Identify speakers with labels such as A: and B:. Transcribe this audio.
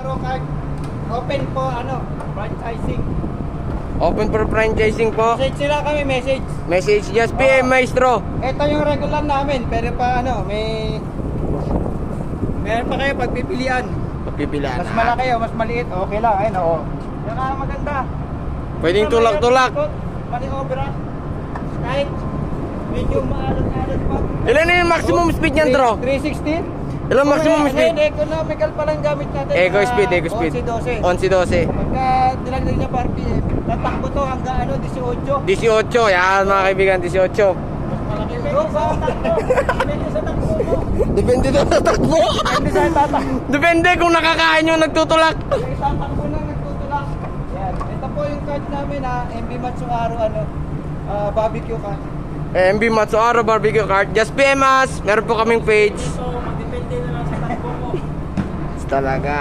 A: Aro card. Open po, franchising.
B: Open for franchising po.
A: Message sila kami, message.
B: Message just PM Maestro.
A: Ito yung regular namin, pero pa meron pa kayo pagpipilian.
B: Pagpipilaan.
A: Mas malaki o mas maliit, okay lang. Ayun, oo. Yan ang maganda.
B: Pwedeng tulak-tulak.
A: Maniobra. Kahit medyo maalat-alat pa.
B: Ilan na yung maximum speed niyan, Tro?
A: 316.
B: Ilan maximum speed?
A: Economical pa lang gamit natin.
B: Eco speed.
A: 11-12.
B: 11-12.
A: Pagka dilagdag niya par RPM, tatakbo to hanggang 18.
B: 18. Yan mga kaibigan, 18.
A: Malaki yun. Depende sa takbo mo.
B: Depende na sa takbo.
A: Depende sa tatak.
B: Depende kung nakakain yung nagtutulak.
A: Yung tatakbo lang nagtutulak. Yan. Ito po yung card namin MB Matsuaro barbecue card.
B: MB Matsuaro Barbecue Cart. Just PM us. Meron po kaming page.
A: So, magdepende na lang sa takbo mo.
B: Talaga.